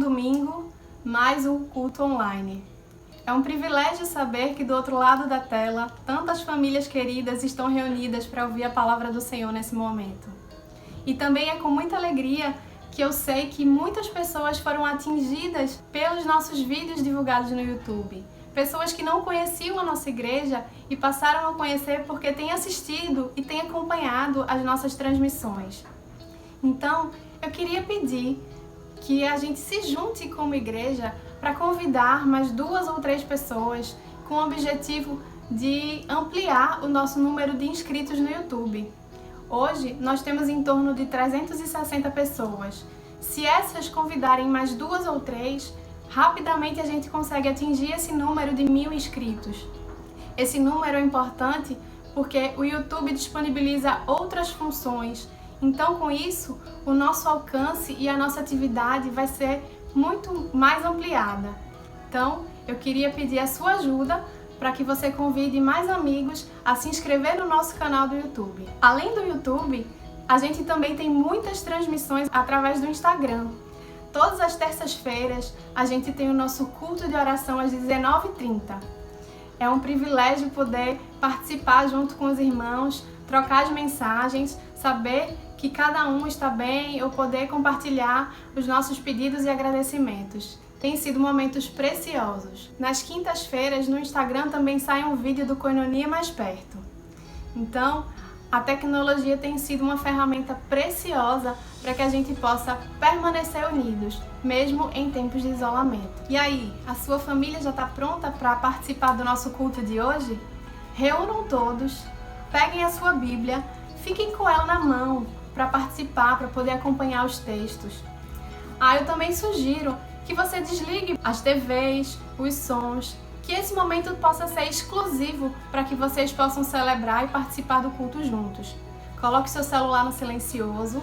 domingo, mais um culto online. É um privilégio saber que do outro lado da tela, tantas famílias queridas estão reunidas para ouvir a palavra do Senhor nesse momento. E também é com muita alegria que eu sei que muitas pessoas foram atingidas pelos nossos vídeos divulgados no YouTube. Pessoas que não conheciam a nossa igreja e passaram a conhecer porque têm assistido e têm acompanhado as nossas transmissões. Então, eu queria pedir que a gente se junte como igreja para convidar mais 2 ou 3 pessoas com o objetivo de ampliar o nosso número de inscritos no YouTube. Hoje, nós temos em torno de 360 pessoas. Se essas convidarem mais 2 ou 3, rapidamente a gente consegue atingir esse número de 1000 inscritos. Esse número é importante porque o YouTube disponibiliza outras funções. Então, com isso, o nosso alcance e a nossa atividade vai ser muito mais ampliada. Então, eu queria pedir a sua ajuda para que você convide mais amigos a se inscrever no nosso canal do YouTube. Além do YouTube, a gente também tem muitas transmissões através do Instagram. Todas as terças-feiras, a gente tem o nosso culto de oração às 19h30. É um privilégio poder participar junto com os irmãos, trocar as mensagens, saber que cada um está bem, ou poder compartilhar os nossos pedidos e agradecimentos. Tem sido momentos preciosos. Nas quintas-feiras, no Instagram também sai um vídeo do Koinonia Mais Perto. Então, a tecnologia tem sido uma ferramenta preciosa para que a gente possa permanecer unidos, mesmo em tempos de isolamento. E aí, a sua família já está pronta para participar do nosso culto de hoje? Reúnam todos, peguem a sua Bíblia, fiquem com ela na mão para participar, para poder acompanhar os textos. Eu também sugiro que você desligue as TVs, os sons, que esse momento possa ser exclusivo para que vocês possam celebrar e participar do culto juntos. Coloque seu celular no silencioso,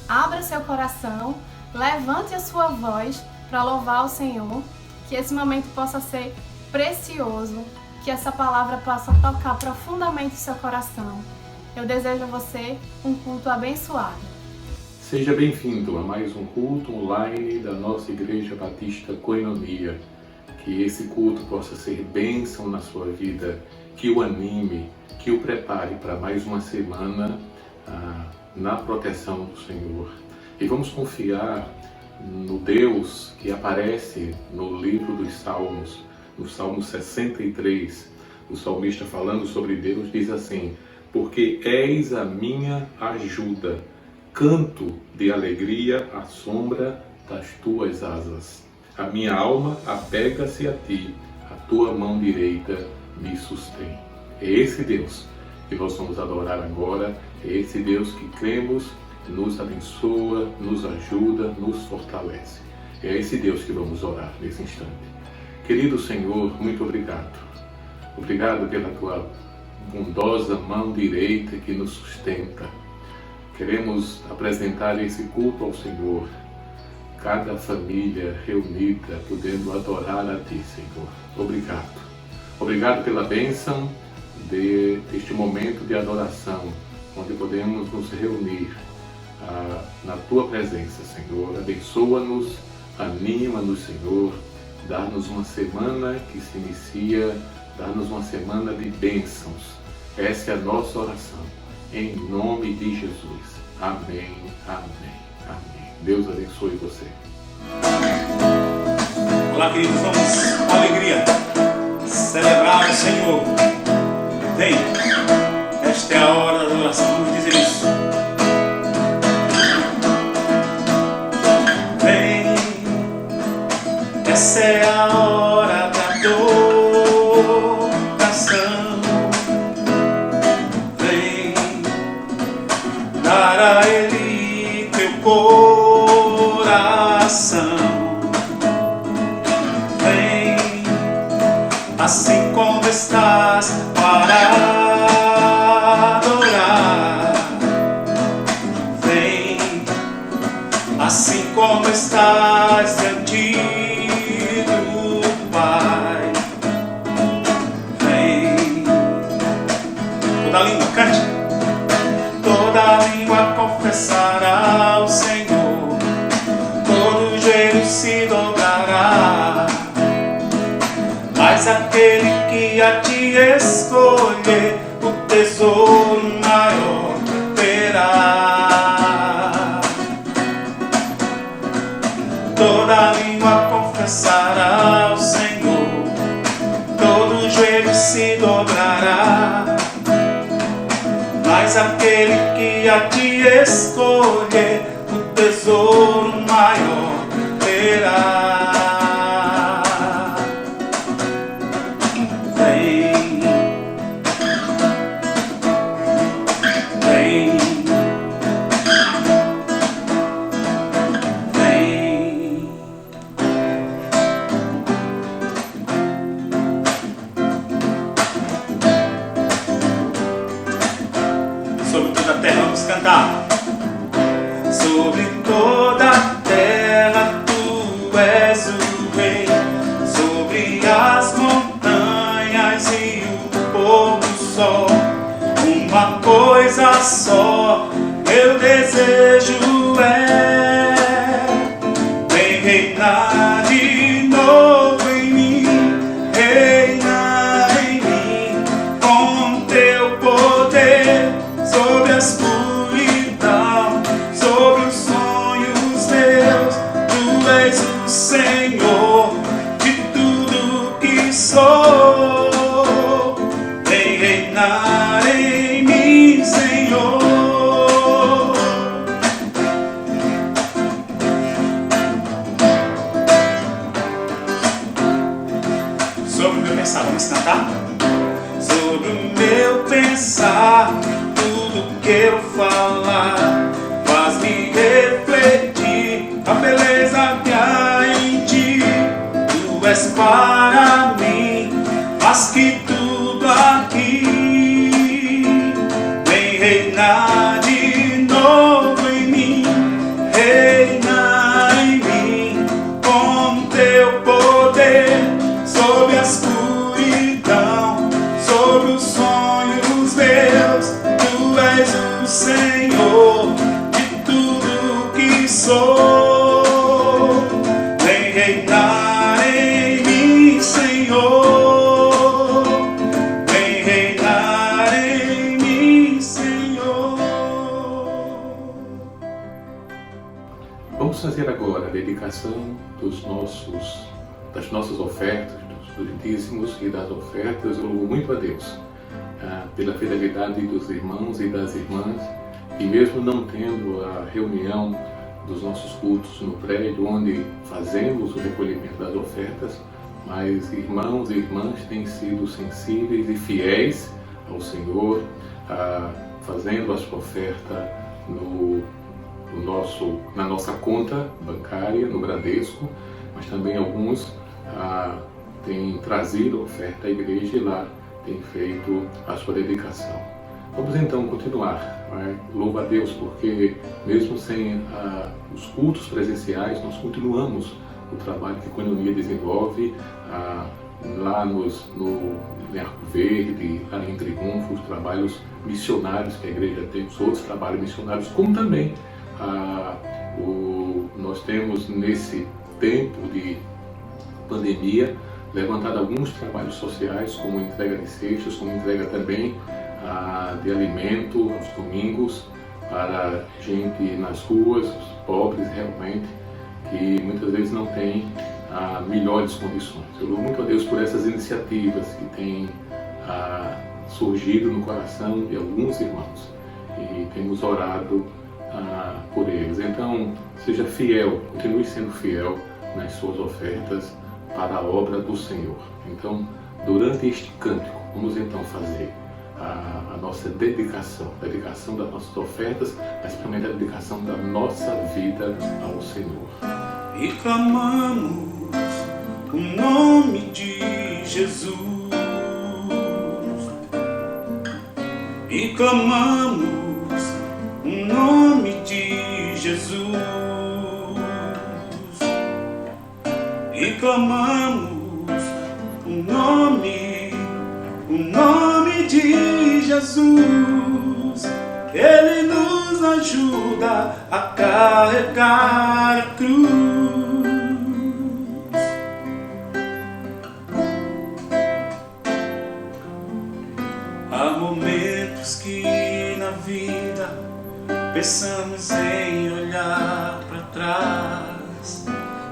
abra seu coração, levante a sua voz para louvar o Senhor, que esse momento possa ser precioso, que essa palavra possa tocar profundamente o seu coração. Eu desejo a você um culto abençoado. Seja bem-vindo a mais um culto online da nossa Igreja Batista Koinonia. Que esse culto possa ser bênção na sua vida, que o anime, que o prepare para mais uma semana na proteção do Senhor. E vamos confiar no Deus que aparece no livro dos Salmos, no Salmo 63. O salmista, falando sobre Deus, diz assim: porque és a minha ajuda, canto de alegria à sombra das tuas asas. A minha alma apega-se a ti, a tua mão direita me sustém. É esse Deus que nós vamos adorar agora, é esse Deus que cremos, nos abençoa, nos ajuda, nos fortalece. É esse Deus que vamos orar nesse instante. Querido Senhor, muito obrigado. Obrigado pela tua bondosa mão direita que nos sustenta. Queremos apresentar esse culto ao Senhor, cada família reunida, podendo adorar a Ti, Senhor. Obrigado. Obrigado pela bênção deste momento de adoração, onde podemos nos reunir na Tua presença, Senhor. Abençoa-nos, anima-nos, Senhor. Dá-nos uma semana que se inicia, dá-nos uma semana de bênçãos. Essa é a nossa oração, em nome de Jesus. Amém, amém, amém. Deus abençoe você. Olá, queridos, vamos com alegria celebrar o Senhor. Vem, esta é a hora da oração, vamos dizer isso. Vem, essa é a hora da adoração. Dar a Ele teu coração. Vem, assim como estás, para adorar. Vem, assim como estás diante do Pai. Vem, toda língua cante. Toda língua confessará ao Senhor, todo joelho se dobrará. que a ti escolher, o tesouro maior terá. Toda língua confessará ao Senhor, todo joelho se dobrará. Mas aquele que a ti escolher, o tesouro maior terá. Vem, vem, vem. Sobre toda a terra vamos cantar. Sobre toda a terra tu és o rei, sobre as montanhas e o pôr do sol. Uma coisa só eu desejo é: vem reinar de novo em mim, reinar em mim com teu poder sobre a escuridão, sobre os sonhos meus. Tu és o Senhor de tudo que sou. Vem reinar em mim, Senhor. Sobre o meu pensar, vamos cantar? Sobre o meu pensar, tudo que eu falar faz-me refletir a beleza que há em ti. Tu és para mim mais que tudo aqui. Vem reinar de novo em mim, reinar em mim com teu poder sobre a escuridão, sobre os sonhos meus. Tu és o Senhor de tudo que sou. Vem reinar em mim, Senhor. Vem reinar em mim, Senhor. Vamos fazer agora a dedicação das nossas ofertas, dos dízimos e das ofertas. Eu louvo muito a Deus pela fidelidade dos irmãos e das irmãs, e mesmo não tendo a reunião dos nossos cultos no prédio onde fazemos o recolhimento das ofertas, mas irmãos e irmãs têm sido sensíveis e fiéis ao Senhor, fazendo a sua oferta na nossa conta bancária, no Bradesco, mas também alguns têm trazido a oferta à igreja e lá têm feito a sua dedicação. Vamos então continuar. Louvo a Deus porque mesmo sem os cultos presenciais, nós continuamos o trabalho que a Koinonia desenvolve lá no Arco Verde, lá em Triunfo, os trabalhos missionários que a igreja tem, os outros trabalhos missionários, como também nós temos nesse tempo de pandemia levantado alguns trabalhos sociais, como entrega de cestas, como entrega também de alimento aos domingos para gente nas ruas, os pobres realmente, que muitas vezes não têm melhores condições. Eu louvo muito a Deus por essas iniciativas que têm surgido no coração de alguns irmãos e temos orado por eles. Então, seja fiel, continue sendo fiel nas suas ofertas para a obra do Senhor. Então, durante este cântico, vamos então fazer a nossa dedicação das nossas ofertas, mas também a dedicação da nossa vida ao Senhor. E clamamos o nome de Jesus, e clamamos o nome de Jesus, e clamamos o nome de Jesus. Ele nos ajuda a carregar a cruz. Há momentos que na vida pensamos em olhar para trás.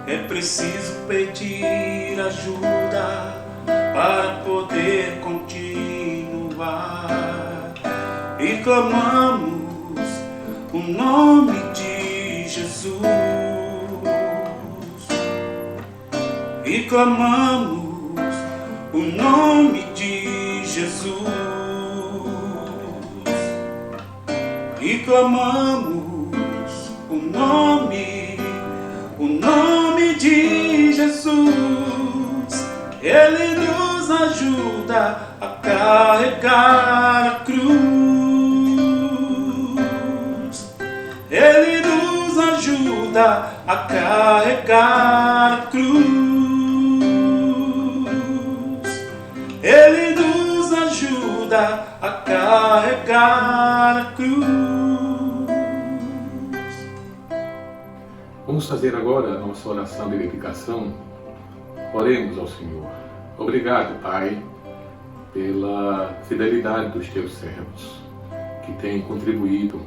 É preciso pedir ajuda para poder continuar. E clamamos o nome de Jesus. E clamamos o nome de Jesus. E clamamos o nome de Jesus. Ele nos ajuda a carregar a cruz. Ele nos ajuda a carregar a cruz. Ele nos ajuda a carregar a cruz. Vamos fazer agora a nossa oração de dedicação. Oremos ao Senhor. Obrigado, Pai, pela fidelidade dos teus servos, que têm contribuído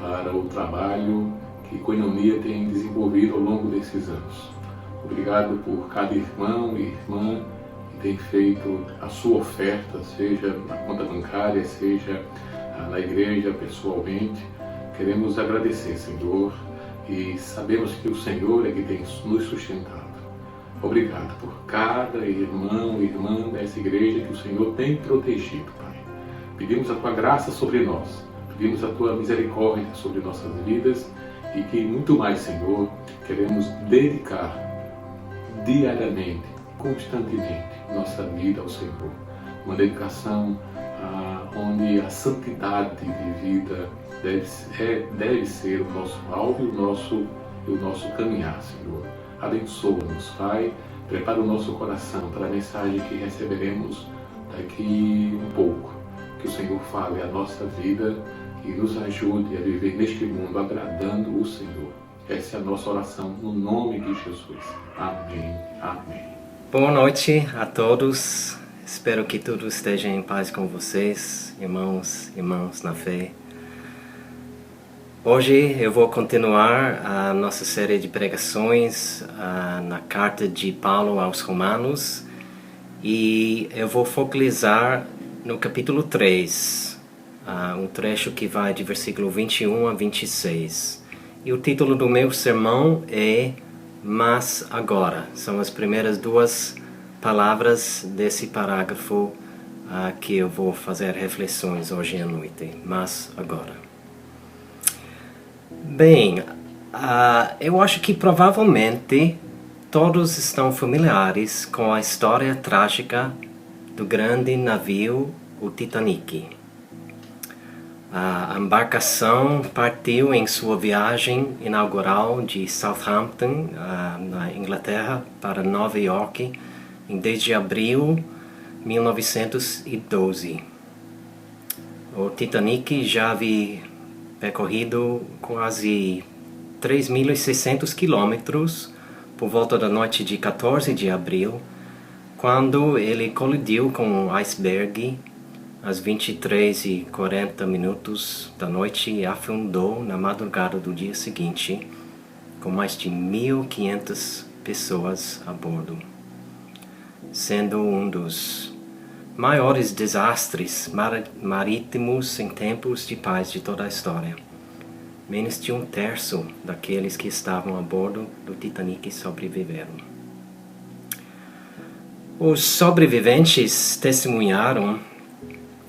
para o trabalho que Koinonia tem desenvolvido ao longo desses anos. Obrigado por cada irmão e irmã que tem feito a sua oferta, seja na conta bancária, seja na igreja pessoalmente. Queremos agradecer, Senhor, e sabemos que o Senhor é que tem nos sustentado. Obrigado por cada irmão e irmã dessa igreja que o Senhor tem protegido, Pai. Pedimos a Tua graça sobre nós, pedimos a Tua misericórdia sobre nossas vidas e que muito mais, Senhor, queremos dedicar diariamente, constantemente, nossa vida ao Senhor. Uma dedicação onde a santidade de vida deve ser o nosso alvo e o nosso caminhar, Senhor. Abençoa-nos, Pai. Prepara o nosso coração para a mensagem que receberemos daqui um pouco. Que o Senhor fale a nossa vida e nos ajude a viver neste mundo agradando o Senhor. Essa é a nossa oração no nome de Jesus. Amém. Amém. Boa noite a todos. Espero que tudo esteja em paz com vocês, irmãos e irmãs na fé. Hoje eu vou continuar a nossa série de pregações na carta de Paulo aos Romanos e eu vou focalizar no capítulo 3, um trecho que vai de versículo 21 a 26. E o título do meu sermão é Mas Agora. São as primeiras duas palavras desse parágrafo que eu vou fazer reflexões hoje à noite. Mas agora. Bem, eu acho que provavelmente todos estão familiares com a história trágica do grande navio, o Titanic. A embarcação partiu em sua viagem inaugural de Southampton, na Inglaterra, para Nova York, em 10 de abril de 1912. O Titanic já havia percorrido quase 3.600 quilômetros por volta da noite de 14 de abril, quando ele colidiu com um iceberg às 23h40 da noite e afundou na madrugada do dia seguinte, com mais de 1.500 pessoas a bordo, sendo um dos maiores desastres marítimos em tempos de paz de toda a história. Menos de 1/3 daqueles que estavam a bordo do Titanic sobreviveram. Os sobreviventes testemunharam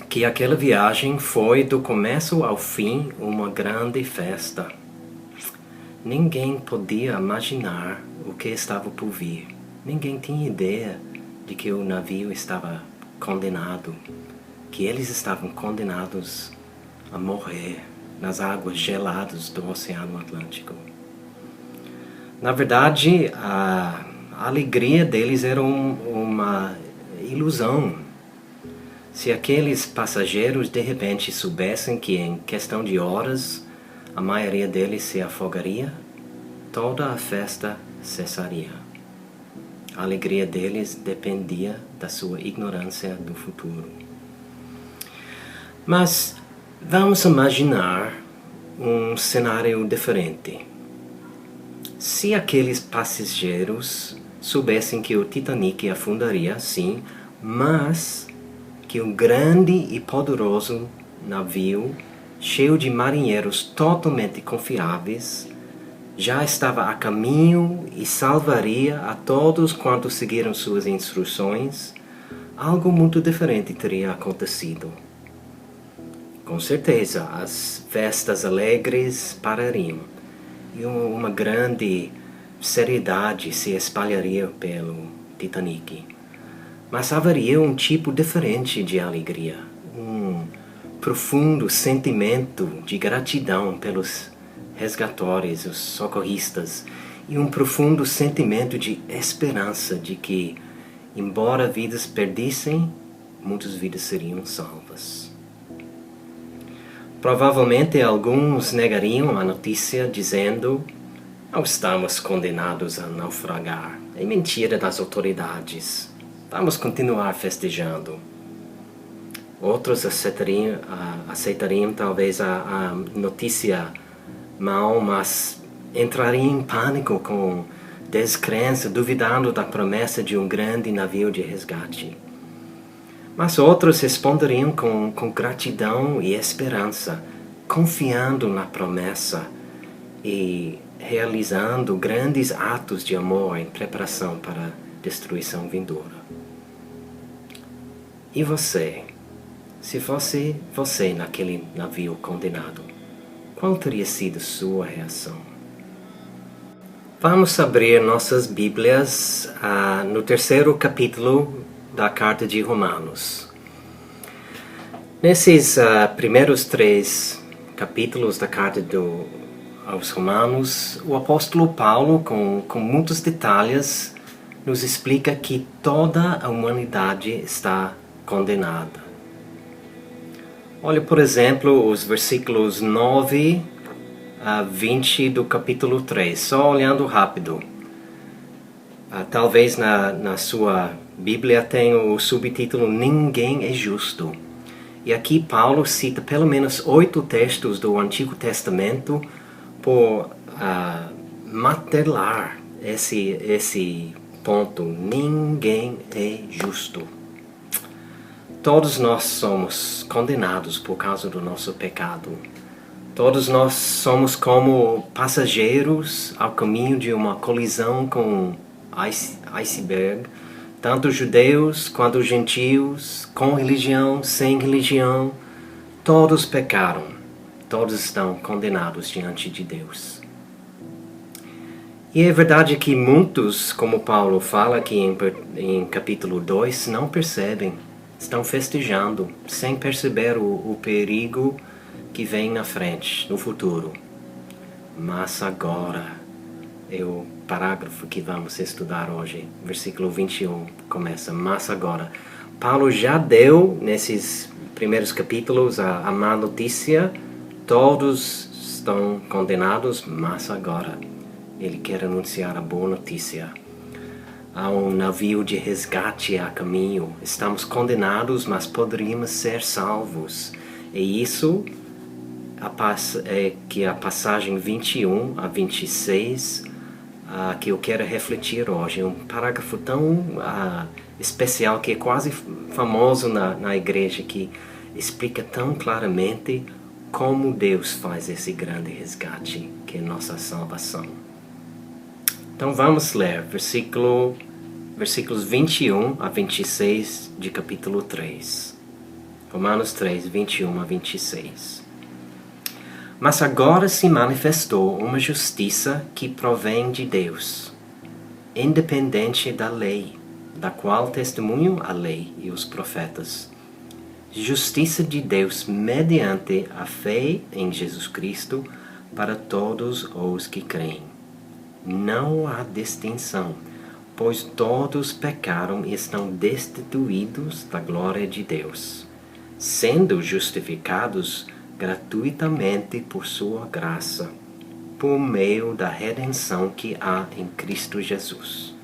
que aquela viagem foi do começo ao fim uma grande festa. Ninguém podia imaginar o que estava por vir. Ninguém tinha ideia de que o navio estava condenado, que eles estavam condenados a morrer nas águas geladas do Oceano Atlântico. Na verdade, a alegria deles era uma ilusão. Se aqueles passageiros de repente soubessem que em questão de horas a maioria deles se afogaria, toda a festa cessaria. A alegria deles dependia da sua ignorância do futuro. Mas vamos imaginar um cenário diferente. Se aqueles passageiros soubessem que o Titanic afundaria, sim, mas que um grande e poderoso navio, cheio de marinheiros totalmente confiáveis, já estava a caminho e salvaria a todos quantos seguiram suas instruções, algo muito diferente teria acontecido. Com certeza, as festas alegres parariam e uma grande seriedade se espalharia pelo Titanic. Mas haveria um tipo diferente de alegria, um profundo sentimento de gratidão pelos resgatadores, os socorristas, e um profundo sentimento de esperança de que, embora vidas perdessem, muitas vidas seriam salvas. Provavelmente alguns negariam a notícia dizendo: não estamos condenados a naufragar, é mentira das autoridades, vamos continuar festejando. Outros aceitariam talvez a notícia mal, mas entrariam em pânico com descrença, duvidando da promessa de um grande navio de resgate. Mas outros responderiam com gratidão e esperança, confiando na promessa e realizando grandes atos de amor em preparação para a destruição vindoura. E você? Se fosse você naquele navio condenado, qual teria sido sua reação? Vamos abrir nossas Bíblias no 3º capítulo da Carta de Romanos. Nesses primeiros 3 capítulos da Carta aos Romanos, o apóstolo Paulo, com muitos detalhes, nos explica que toda a humanidade está condenada. Olha, por exemplo, os versículos 9 a 20 do capítulo 3, só olhando rápido. Talvez na sua Bíblia tenha o subtítulo Ninguém é Justo. E aqui Paulo cita pelo menos 8 textos do Antigo Testamento por martelar esse ponto. Ninguém é justo. Todos nós somos condenados por causa do nosso pecado. Todos nós somos como passageiros ao caminho de uma colisão com iceberg. Tanto judeus quanto gentios, com religião, sem religião, todos pecaram. Todos estão condenados diante de Deus. E é verdade que muitos, como Paulo fala aqui em capítulo 2, não percebem. Estão festejando, sem perceber o perigo que vem na frente, no futuro. Mas agora, é o parágrafo que vamos estudar hoje. Versículo 21 começa, mas agora. Paulo já deu, nesses primeiros capítulos, a má notícia. Todos estão condenados, mas agora ele quer anunciar a boa notícia. Há um navio de resgate a caminho. Estamos condenados, mas poderíamos ser salvos. E isso é que a passagem 21 a 26 que eu quero refletir hoje. É um parágrafo tão especial que é quase famoso na igreja, que explica tão claramente como Deus faz esse grande resgate, que é nossa salvação. Então vamos ler versículos 21 a 26 de capítulo 3. Romanos 3, 21 a 26. Mas agora se manifestou uma justiça que provém de Deus, independente da lei, da qual testemunham a lei e os profetas. Justiça de Deus mediante a fé em Jesus Cristo para todos os que creem. Não há distinção, pois todos pecaram e estão destituídos da glória de Deus, sendo justificados gratuitamente por sua graça, por meio da redenção que há em Cristo Jesus.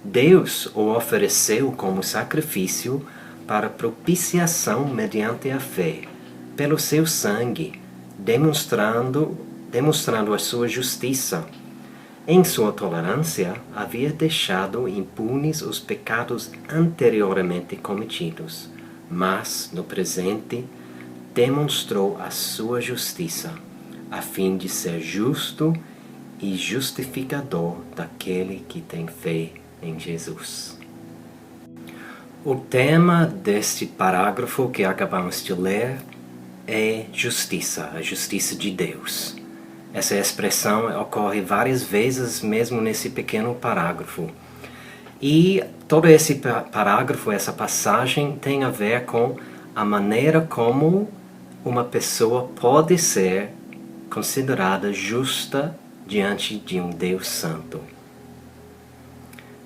Deus o ofereceu como sacrifício para propiciação mediante a fé, pelo seu sangue, demonstrando a sua justiça. Em sua tolerância, havia deixado impunes os pecados anteriormente cometidos, mas, no presente, demonstrou a sua justiça, a fim de ser justo e justificador daquele que tem fé em Jesus. O tema deste parágrafo que acabamos de ler é justiça, a justiça de Deus. Essa expressão ocorre várias vezes mesmo nesse pequeno parágrafo. E todo esse parágrafo, essa passagem, tem a ver com a maneira como uma pessoa pode ser considerada justa diante de um Deus santo.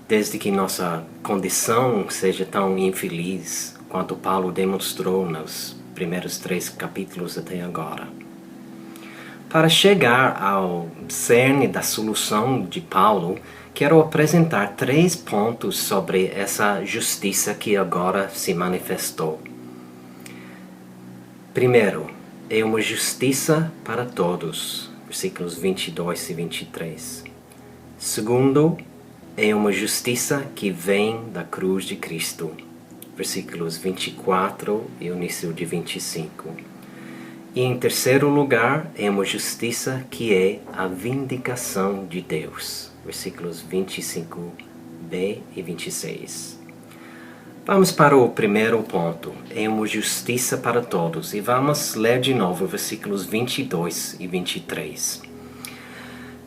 Desde que nossa condição seja tão infeliz quanto Paulo demonstrou nos primeiros 3 capítulos até agora. Para chegar ao cerne da solução de Paulo, quero apresentar 3 pontos sobre essa justiça que agora se manifestou. Primeiro, é uma justiça para todos, versículos 22 e 23. Segundo, é uma justiça que vem da cruz de Cristo, versículos 24 e o início de 25. E em terceiro lugar, é uma justiça que é a vindicação de Deus, versículos 25b e 26. Vamos para o primeiro ponto, é uma justiça para todos, e vamos ler de novo versículos 22 e 23.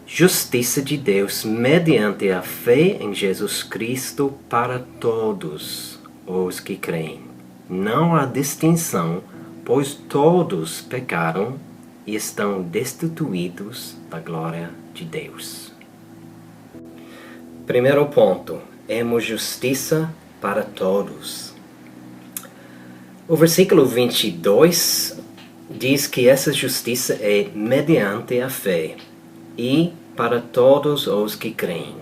Justiça de Deus mediante a fé em Jesus Cristo para todos os que creem. Não há distinção, pois todos pecaram e estão destituídos da glória de Deus. Primeiro ponto, é uma justiça para todos. O versículo 22 diz que essa justiça é mediante a fé e para todos os que creem.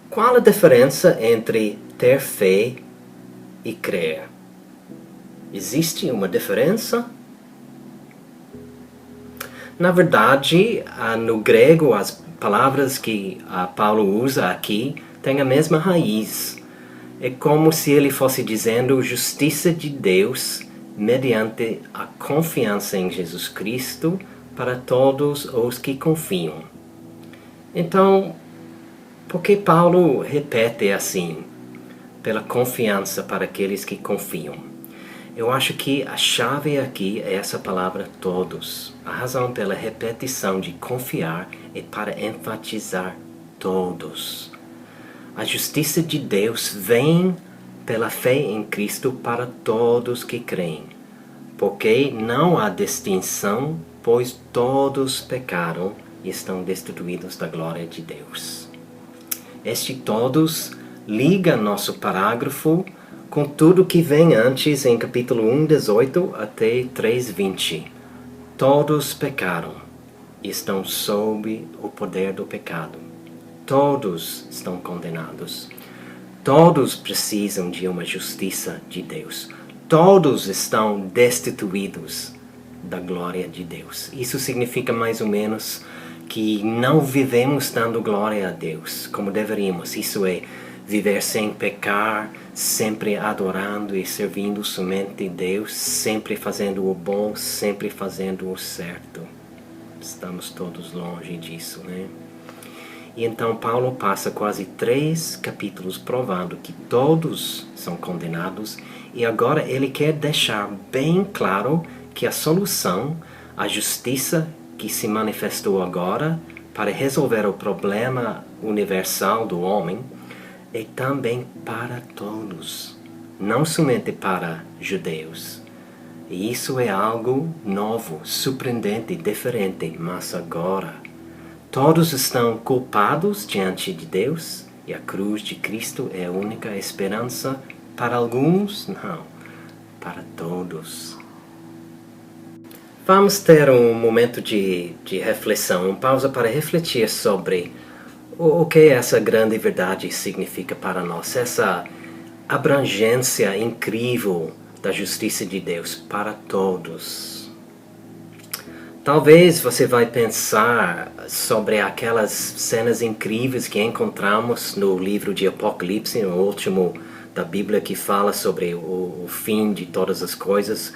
Qual a diferença entre ter fé e crer? Existe uma diferença? Na verdade, no grego, as palavras que Paulo usa aqui têm a mesma raiz. É como se ele fosse dizendo justiça de Deus mediante a confiança em Jesus Cristo para todos os que confiam. Então, por que Paulo repete assim? Pela confiança para aqueles que confiam. Eu acho que a chave aqui é essa palavra todos. A razão pela repetição de confiar é para enfatizar todos. A justiça de Deus vem pela fé em Cristo para todos que creem. Porque não há distinção, pois todos pecaram e estão destituídos da glória de Deus. Este todos liga nosso parágrafo com tudo que vem antes em capítulo 1:18 até 3:20. Todos pecaram e estão sob o poder do pecado. Todos estão condenados. Todos precisam de uma justiça de Deus. Todos estão destituídos da glória de Deus. Isso significa mais ou menos que não vivemos dando glória a Deus como deveríamos. Isso é, viver sem pecar, sempre adorando e servindo somente Deus, sempre fazendo o bom, sempre fazendo o certo. Estamos todos longe disso, né? E então Paulo passa quase 3 capítulos provando que todos são condenados, e agora ele quer deixar bem claro que a solução, a justiça que se manifestou agora para resolver o problema universal do homem, é também para todos, não somente para judeus. E isso é algo novo, surpreendente, diferente, mas agora todos estão culpados diante de Deus e a cruz de Cristo é a única esperança para alguns, não, para todos. Vamos ter um momento de reflexão, uma pausa para refletir sobre o que essa grande verdade significa para nós. Essa abrangência incrível da justiça de Deus para todos. Talvez você vai pensar sobre aquelas cenas incríveis que encontramos no livro de Apocalipse, no último da Bíblia, que fala sobre o fim de todas as coisas.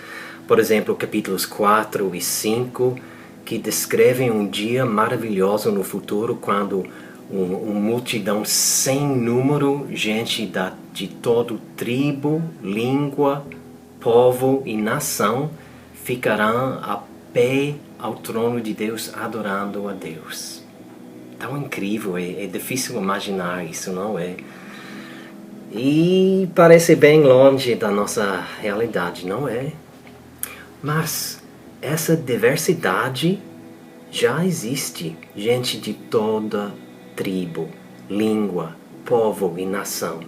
Por exemplo, capítulos 4 e 5, que descrevem um dia maravilhoso no futuro, quando uma multidão sem número, gente de todo tribo, língua, povo e nação, ficarão a pé ao trono de Deus, adorando a Deus. Tão incrível, é difícil imaginar isso, não é? E parece bem longe da nossa realidade, não é? Mas essa diversidade já existe. Gente de toda tribo, língua, povo e nação.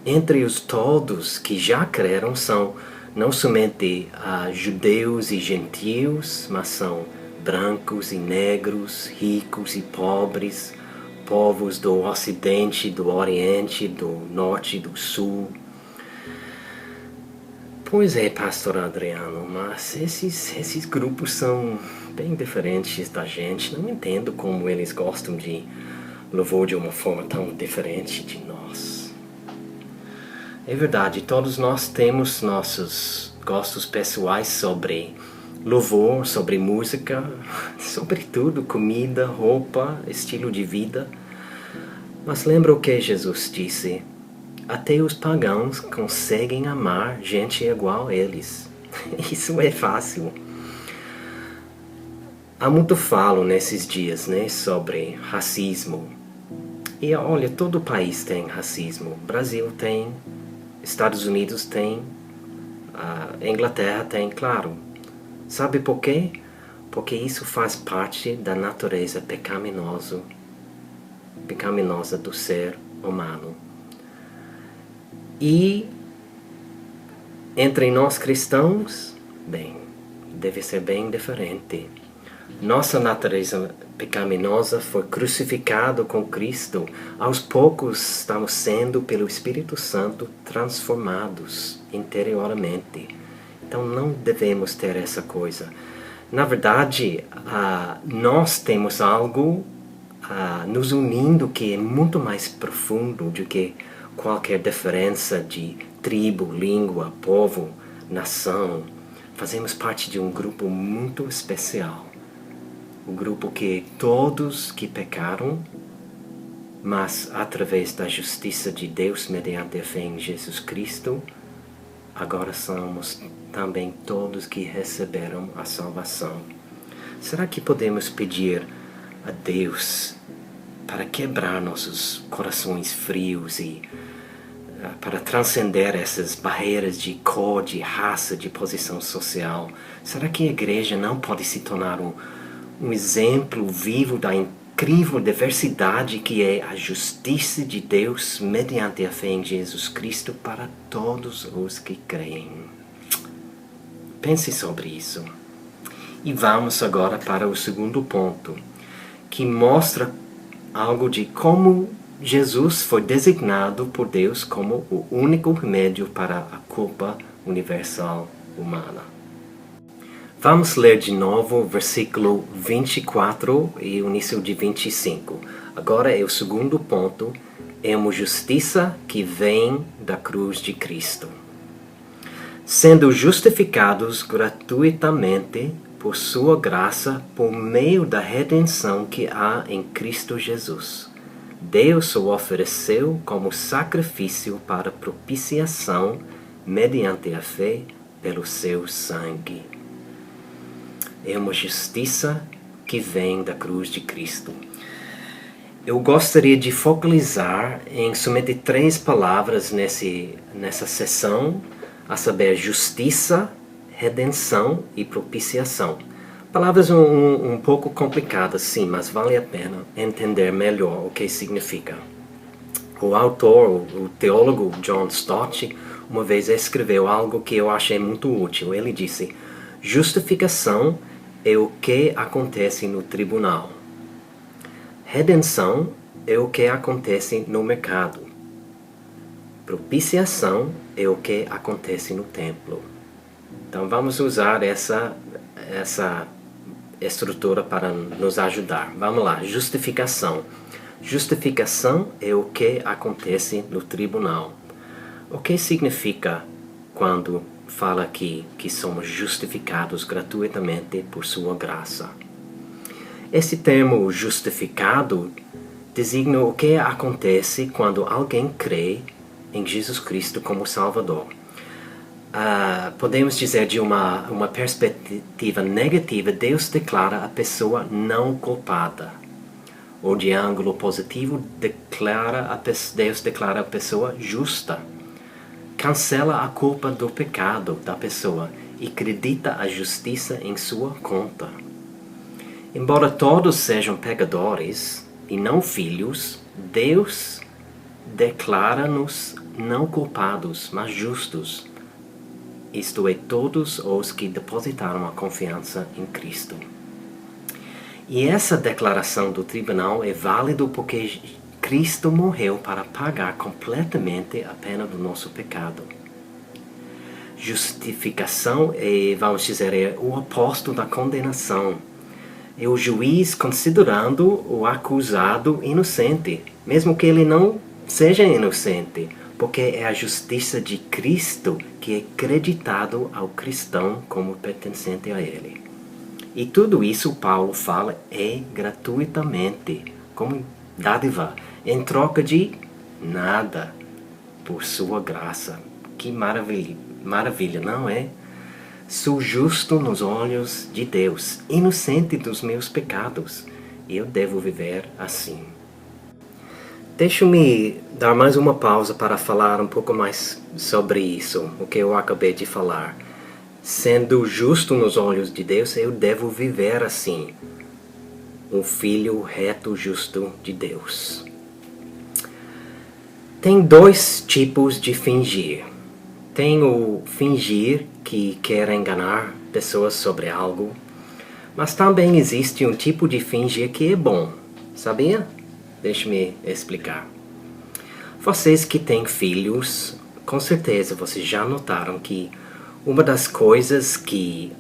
Entre os todos que já creram são não somente judeus e gentios, mas são brancos e negros, ricos e pobres, povos do Ocidente, do Oriente, do Norte e do Sul. Pois é, pastor Adriano, mas esses grupos são bem diferentes da gente. Não entendo como eles gostam de louvor de uma forma tão diferente de nós. É verdade, todos nós temos nossos gostos pessoais sobre louvor, sobre música, sobre tudo, comida, roupa, estilo de vida. Mas lembra o que Jesus disse? Até os pagãos conseguem amar gente igual a eles. Isso é fácil. Há muito falo nesses dias, né, sobre racismo. E olha, todo país tem racismo. Brasil tem, Estados Unidos tem, a Inglaterra tem, claro. Sabe por quê? Porque isso faz parte da natureza pecaminosa do ser humano. E entre nós cristãos, bem, deve ser bem diferente. Nossa natureza pecaminosa foi crucificada com Cristo. Aos poucos estamos sendo, pelo Espírito Santo, transformados interiormente. Então não devemos ter essa coisa. Na verdade, nós temos algo nos unindo que é muito mais profundo do que qualquer diferença de tribo, língua, povo, nação. Fazemos parte de um grupo muito especial. Um grupo que todos que pecaram, mas através da justiça de Deus mediante a fé em Jesus Cristo, agora somos também todos que receberam a salvação. Será que podemos pedir a Deus para quebrar nossos corações frios e para transcender essas barreiras de cor, de raça, de posição social? Será que a igreja não pode se tornar um exemplo vivo da incrível diversidade que é a justiça de Deus mediante a fé em Jesus Cristo para todos os que creem? Pense sobre isso. E vamos agora para o segundo ponto, que mostra algo de como Jesus foi designado por Deus como o único remédio para a culpa universal humana. Vamos ler de novo o versículo 24 e o início de 25. Agora é o segundo ponto, é uma justiça que vem da cruz de Cristo. Sendo justificados gratuitamente por sua graça, por meio da redenção que há em Cristo Jesus. Deus o ofereceu como sacrifício para propiciação mediante a fé pelo seu sangue. É uma justiça que vem da cruz de Cristo. Eu gostaria de focalizar em somente 3 palavras nessa sessão, a saber, justiça, redenção e propiciação. Palavras um pouco complicadas, sim, mas vale a pena entender melhor o que significa. O autor, o teólogo John Stott, uma vez escreveu algo que eu achei muito útil. Ele disse: justificação é o que acontece no tribunal. Redenção é o que acontece no mercado. Propiciação é o que acontece no templo. Então vamos usar essa estrutura para nos ajudar. Vamos lá, justificação. Justificação é o que acontece no tribunal. O que significa quando fala aqui que somos justificados gratuitamente por sua graça? Esse termo justificado designa o que acontece quando alguém crê em Jesus Cristo como Salvador. Podemos dizer de uma perspectiva negativa, Deus declara a pessoa não culpada. Ou de ângulo positivo, Deus declara a pessoa justa. Cancela a culpa do pecado da pessoa e acredita a justiça em sua conta. Embora todos sejam pecadores e não filhos, Deus declara-nos não culpados, mas justos. Isto é, todos os que depositaram a confiança em Cristo. E essa declaração do tribunal é válida porque Cristo morreu para pagar completamente a pena do nosso pecado. Justificação vamos dizer, é o oposto da condenação. É o juiz considerando o acusado inocente, mesmo que ele não seja inocente, porque é a justiça de Cristo que é creditado ao cristão como pertencente a ele. E tudo isso, Paulo fala, é gratuitamente, como dádiva, em troca de nada, por sua graça. Que maravilha, não é? Sou justo nos olhos de Deus, inocente dos meus pecados. Eu devo viver assim. Deixa-me dar mais uma pausa para falar um pouco mais sobre isso, o que eu acabei de falar. Sendo justo nos olhos de Deus, eu devo viver assim. Um filho reto, justo de Deus. Tem dois tipos de fingir. Tem o fingir que quer enganar pessoas sobre algo, mas também existe um tipo de fingir que é bom, sabia? Deixe-me explicar. Vocês que têm filhos, com certeza vocês já notaram que uma das coisas que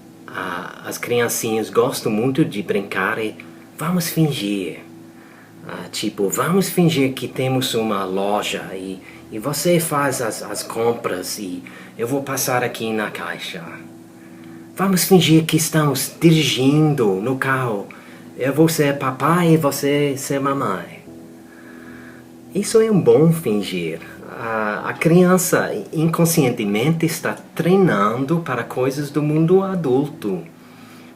as criancinhas gostam muito de brincar é vamos fingir. Tipo, vamos fingir que temos uma loja e você faz as compras e eu vou passar aqui na caixa. Vamos fingir que estamos dirigindo no carro. Eu vou ser papai e você ser mamãe. Isso é um bom fingir. A criança inconscientemente está treinando para coisas do mundo adulto.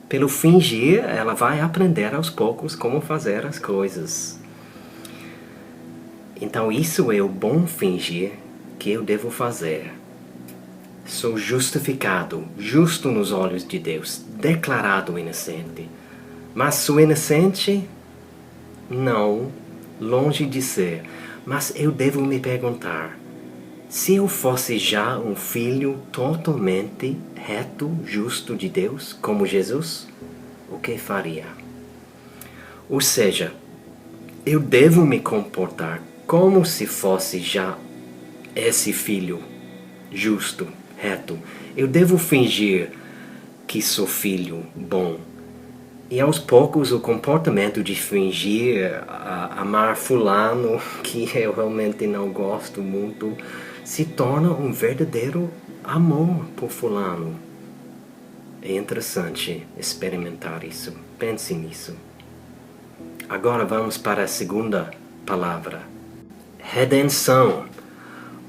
Pelo fingir, ela vai aprender aos poucos como fazer as coisas. Então isso é o bom fingir que eu devo fazer. Sou justificado, justo nos olhos de Deus, declarado inocente. Mas sou inocente? Não, longe de ser. Mas eu devo me perguntar, se eu fosse já um filho totalmente reto, justo de Deus, como Jesus, o que faria? Ou seja, eu devo me comportar como se fosse já esse filho justo, reto. Eu devo fingir que sou filho bom. E aos poucos o comportamento de fingir amar fulano, que eu realmente não gosto muito, se torna um verdadeiro amor por fulano. É interessante experimentar isso. Pense nisso. Agora vamos para a segunda palavra. Redenção.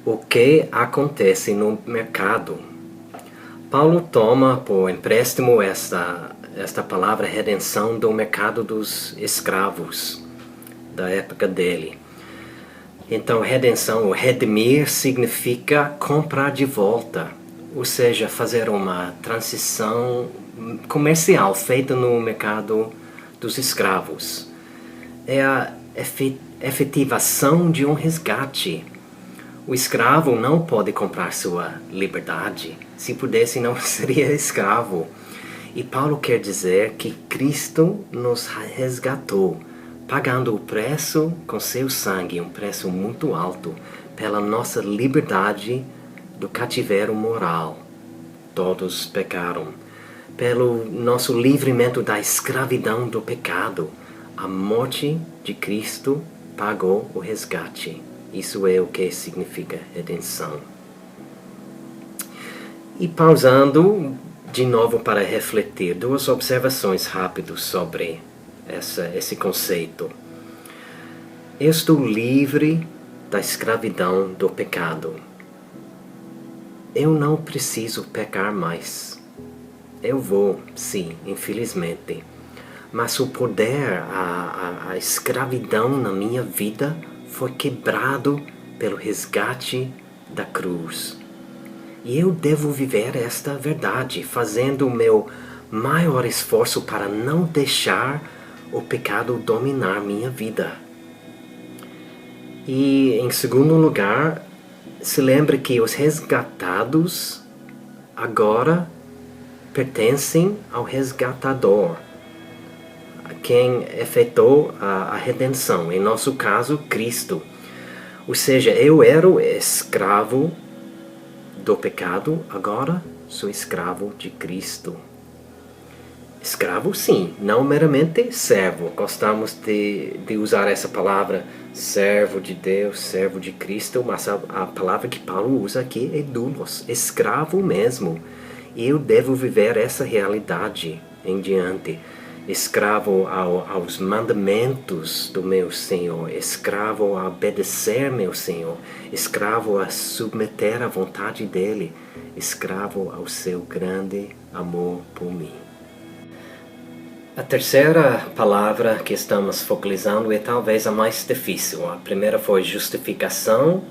O que acontece no mercado? Paulo toma por empréstimo esta palavra redenção do mercado dos escravos da época dele. Então, redenção, ou redimir, significa comprar de volta, ou seja, fazer uma transição comercial feita no mercado dos escravos. É a efetivação de um resgate. O escravo não pode comprar sua liberdade. Se pudesse, não seria escravo. E Paulo quer dizer que Cristo nos resgatou, pagando o preço com seu sangue, um preço muito alto, pela nossa liberdade do cativeiro moral. Todos pecaram. Pelo nosso livramento da escravidão do pecado, a morte de Cristo pagou o resgate. Isso é o que significa redenção. E pausando de novo para refletir, duas observações rápidas sobre esse conceito. Eu estou livre da escravidão do pecado. Eu não preciso pecar mais. Eu vou, sim, infelizmente. Mas o poder, a escravidão na minha vida foi quebrado pelo resgate da cruz. E eu devo viver esta verdade, fazendo o meu maior esforço para não deixar o pecado dominar minha vida. E, em segundo lugar, se lembre que os resgatados agora pertencem ao resgatador, a quem efetuou a redenção, em nosso caso, Cristo. Ou seja, eu era o escravo do pecado, agora sou escravo de Cristo. Escravo, sim, não meramente servo. Gostamos de usar essa palavra, servo de Deus, servo de Cristo, mas a palavra que Paulo usa aqui é doulos, escravo mesmo. E eu devo viver essa realidade em diante. Escravo aos mandamentos do meu Senhor, escravo a obedecer meu Senhor, escravo a submeter à vontade dele, escravo ao seu grande amor por mim. A terceira palavra que estamos focalizando é talvez a mais difícil. A primeira foi justificação,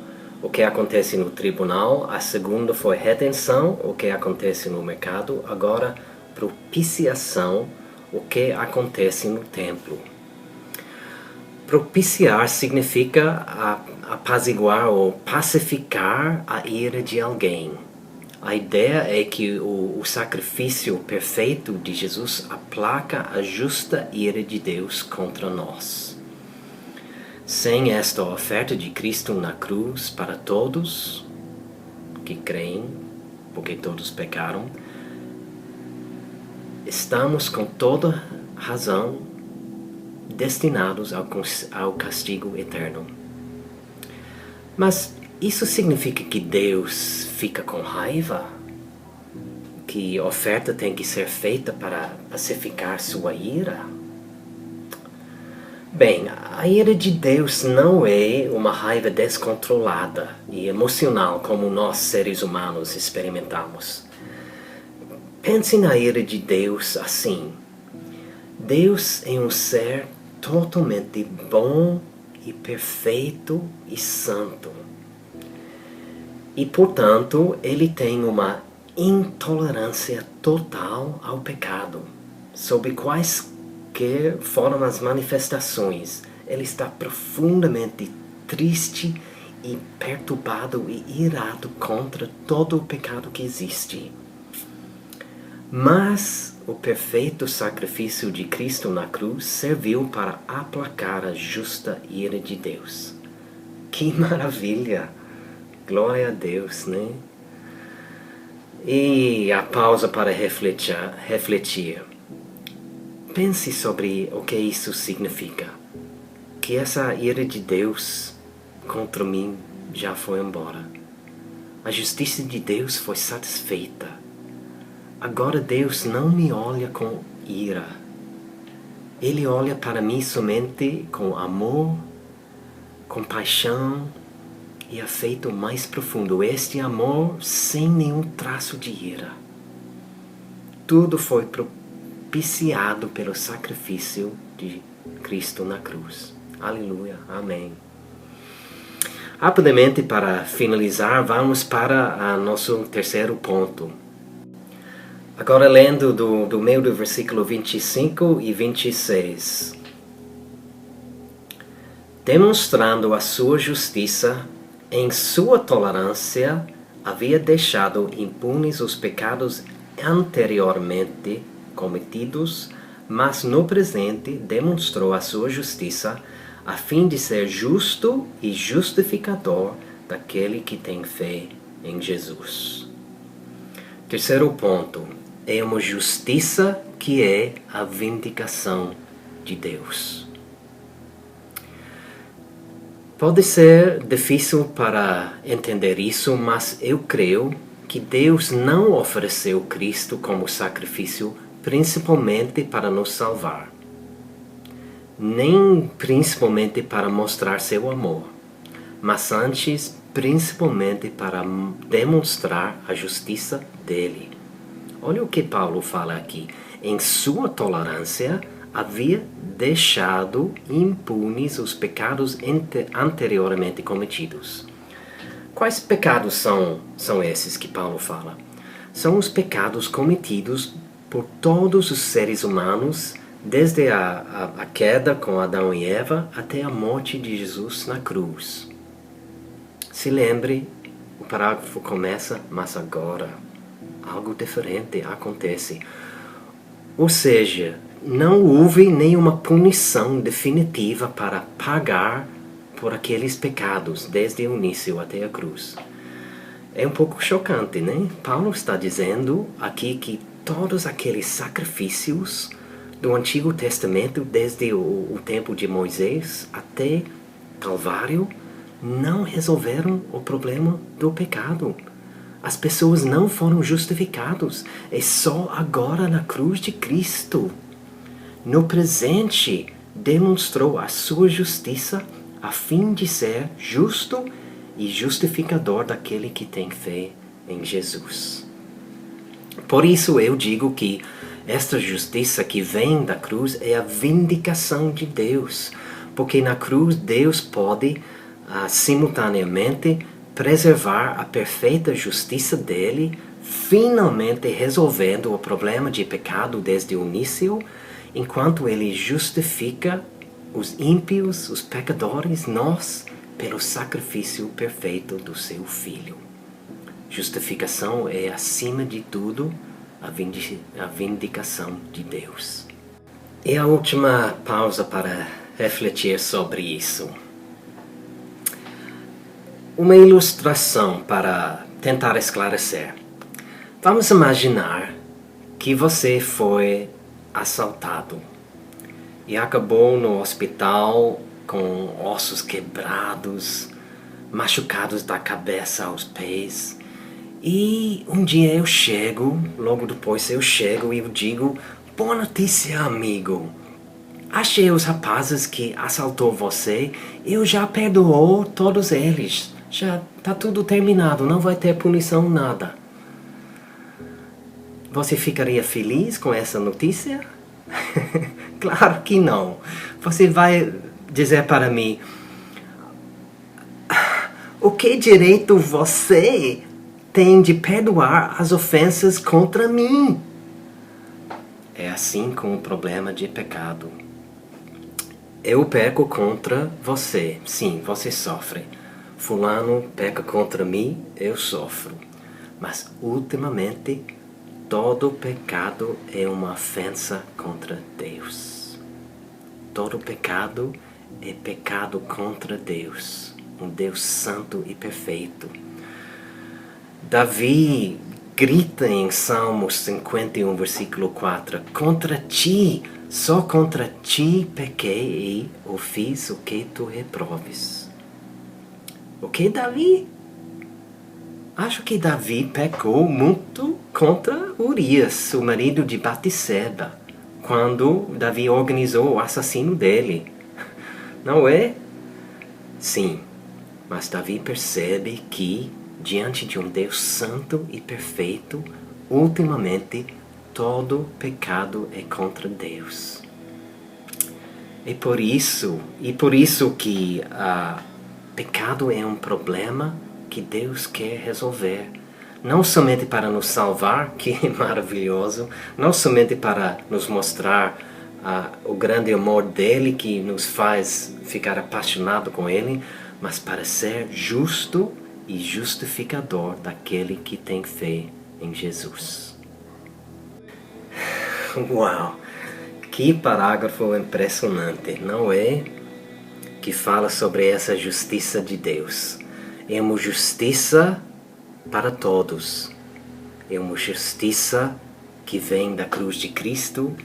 o que acontece no tribunal. A segunda foi redenção, o que acontece no mercado. Agora, propiciação, o que acontece no templo. Propiciar significa apaziguar ou pacificar a ira de alguém. A ideia é que o sacrifício perfeito de Jesus aplaca a justa ira de Deus contra nós. Sem esta oferta de Cristo na cruz para todos que creem, porque todos pecaram, estamos com toda razão destinados ao castigo eterno. Mas isso significa que Deus fica com raiva? Que a oferta tem que ser feita para pacificar sua ira? Bem, a ira de Deus não é uma raiva descontrolada e emocional como nós seres humanos experimentamos. Pense na ira de Deus assim. Deus é um ser totalmente bom e perfeito e santo. E, portanto, ele tem uma intolerância total ao pecado. Sob quaisquer foram as manifestações, ele está profundamente triste e perturbado e irado contra todo o pecado que existe. Mas o perfeito sacrifício de Cristo na cruz serviu para aplacar a justa ira de Deus. Que maravilha! Glória a Deus, né? E a pausa para refletir. Pense sobre o que isso significa. Que essa ira de Deus contra mim já foi embora. A justiça de Deus foi satisfeita. Agora Deus não me olha com ira. Ele olha para mim somente com amor, compaixão e afeto mais profundo. Este amor sem nenhum traço de ira. Tudo foi propiciado pelo sacrifício de Cristo na cruz. Aleluia. Amém. Rapidamente, para finalizar, vamos para nosso terceiro ponto. Agora lendo do meio do versículo 25 e 26. Demonstrando a sua justiça, em sua tolerância, havia deixado impunes os pecados anteriormente cometidos, mas no presente demonstrou a sua justiça, a fim de ser justo e justificador daquele que tem fé em Jesus. Terceiro ponto, é uma justiça que é a vindicação de Deus. Pode ser difícil para entender isso, mas eu creio que Deus não ofereceu Cristo como sacrifício principalmente para nos salvar, nem principalmente para mostrar seu amor, mas antes principalmente para demonstrar a justiça dele. Olha o que Paulo fala aqui. Em sua tolerância, havia deixado impunes os pecados anteriormente cometidos. Quais pecados são esses que Paulo fala? São os pecados cometidos por todos os seres humanos, desde a queda com Adão e Eva até a morte de Jesus na cruz. Se lembre, o parágrafo começa, mas agora algo diferente acontece. Ou seja, não houve nenhuma punição definitiva para pagar por aqueles pecados, desde o início até a cruz. É um pouco chocante, né? Paulo está dizendo aqui que todos aqueles sacrifícios do Antigo Testamento, desde o tempo de Moisés até Calvário, não resolveram o problema do pecado. As pessoas não foram justificadas. É só agora na cruz de Cristo. No presente, demonstrou a sua justiça a fim de ser justo e justificador daquele que tem fé em Jesus. Por isso eu digo que esta justiça que vem da cruz é a vindicação de Deus, porque na cruz Deus pode simultaneamente preservar a perfeita justiça dele, finalmente resolvendo o problema de pecado desde o início, enquanto ele justifica os ímpios, os pecadores, nós, pelo sacrifício perfeito do seu Filho. Justificação é, acima de tudo, a vindicação de Deus. E a última pausa para refletir sobre isso. Uma ilustração para tentar esclarecer. Vamos imaginar que você foi assaltado e acabou no hospital com ossos quebrados, machucados da cabeça aos pés. E um dia eu chego, logo depois eu chego e eu digo: boa notícia, amigo. Achei os rapazes que assaltou você, eu já perdoou todos eles. Já está tudo terminado, não vai ter punição, nada. Você ficaria feliz com essa notícia? Claro que não. Você vai dizer para mim: o que direito você tem de perdoar as ofensas contra mim? É assim com o problema de pecado. Eu peco contra você. Sim, você sofre. Fulano peca contra mim, eu sofro. Mas, ultimamente, todo pecado é uma ofensa contra Deus. Todo pecado é pecado contra Deus, um Deus santo e perfeito. Davi grita em Salmos 51, versículo 4: contra ti, só contra ti pequei e o fiz o que tu reproves. O que, Davi? Acho que Davi pecou muito contra Urias, o marido de Batseba, quando Davi organizou o assassino dele. Não é? Sim, mas Davi percebe que, diante de um Deus santo e perfeito, ultimamente todo pecado é contra Deus. E por isso que pecado é um problema que Deus quer resolver. Não somente para nos salvar, que é maravilhoso, não somente para nos mostrar o grande amor dele que nos faz ficar apaixonado com ele, mas para ser justo e justificador daquele que tem fé em Jesus. Uau! Que parágrafo impressionante, não é? Que fala sobre essa justiça de Deus. É uma justiça para todos. É uma justiça que vem da cruz de Cristo.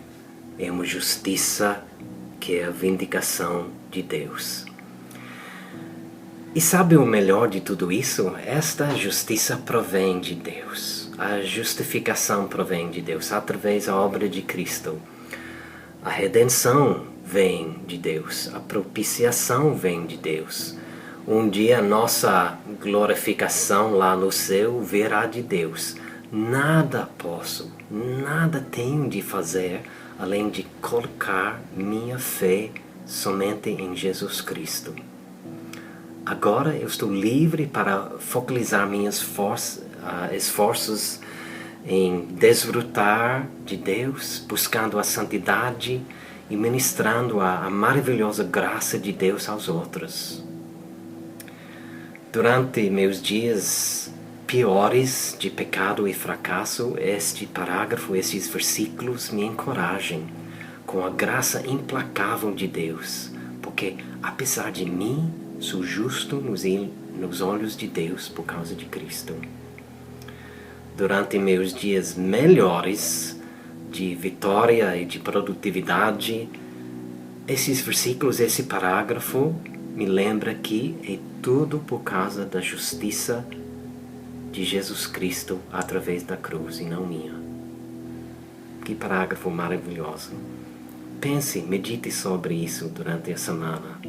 É uma justiça que é a vindicação de Deus. E sabe o melhor de tudo isso? Esta justiça provém de Deus. A justificação provém de Deus através da obra de Cristo. A redenção vem de Deus. A propiciação vem de Deus. Um dia a nossa glorificação lá no céu virá de Deus. Nada posso, nada tenho de fazer além de colocar minha fé somente em Jesus Cristo. Agora eu estou livre para focalizar minhas esforços em desfrutar de Deus, buscando a santidade e ministrando a maravilhosa graça de Deus aos outros. Durante meus dias piores de pecado e fracasso, este parágrafo, esses versículos me encorajam com a graça implacável de Deus, porque apesar de mim, sou justo nos olhos de Deus por causa de Cristo. Durante meus dias melhores de vitória e de produtividade, esses versículos, esse parágrafo me lembra que é tudo por causa da justiça de Jesus Cristo através da cruz e não minha. Que parágrafo maravilhoso. Pense, medite sobre isso durante a semana.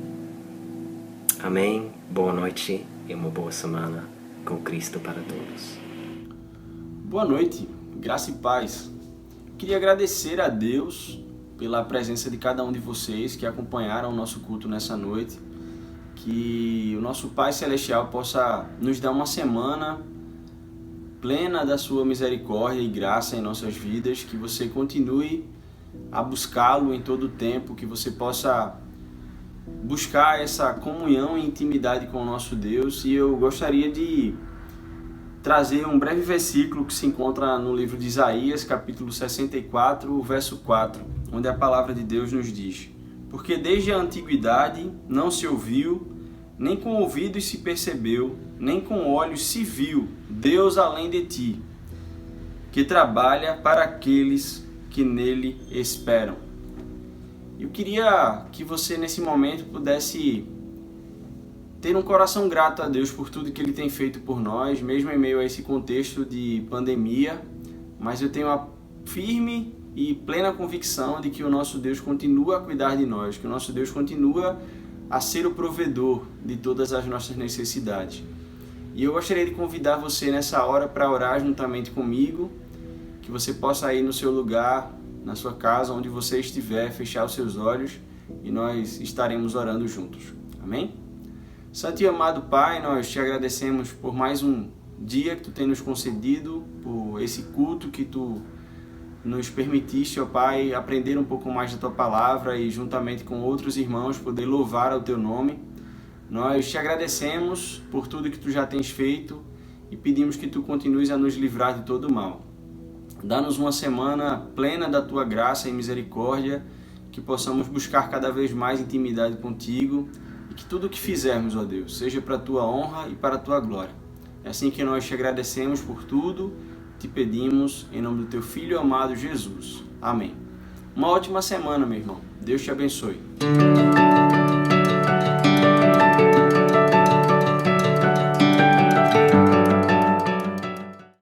Amém? Boa noite e uma boa semana com Cristo para todos. Boa noite, graça e paz. Queria agradecer a Deus pela presença de cada um de vocês que acompanharam o nosso culto nessa noite. Que o nosso Pai Celestial possa nos dar uma semana plena da sua misericórdia e graça em nossas vidas. Que você continue a buscá-lo em todo o tempo, que você possa buscar essa comunhão e intimidade com o nosso Deus. E eu gostaria de trazer um breve versículo que se encontra no livro de Isaías, capítulo 64, verso 4, onde a palavra de Deus nos diz: porque desde a antiguidade não se ouviu, nem com ouvidos se percebeu, nem com olhos se viu Deus além de ti, que trabalha para aqueles que nele esperam. Eu queria que você nesse momento pudesse ter um coração grato a Deus por tudo que Ele tem feito por nós, mesmo em meio a esse contexto de pandemia, mas eu tenho a firme e plena convicção de que o nosso Deus continua a cuidar de nós, que o nosso Deus continua a ser o provedor de todas as nossas necessidades. E eu gostaria de convidar você nessa hora para orar juntamente comigo, que você possa ir no seu lugar, na sua casa, onde você estiver, fechar os seus olhos e nós estaremos orando juntos. Amém? Santo e amado Pai, nós te agradecemos por mais um dia que Tu tem nos concedido, por esse culto que Tu nos permitiste, ó Pai, aprender um pouco mais da Tua Palavra e juntamente com outros irmãos poder louvar ao Teu nome. Nós te agradecemos por tudo que Tu já tens feito e pedimos que Tu continues a nos livrar de todo o mal. Dá-nos uma semana plena da Tua graça e misericórdia, que possamos buscar cada vez mais intimidade contigo e que tudo o que fizermos, ó Deus, seja para a Tua honra e para a Tua glória. É assim que nós te agradecemos por tudo, te pedimos em nome do Teu Filho amado Jesus. Amém. Uma ótima semana, meu irmão. Deus te abençoe.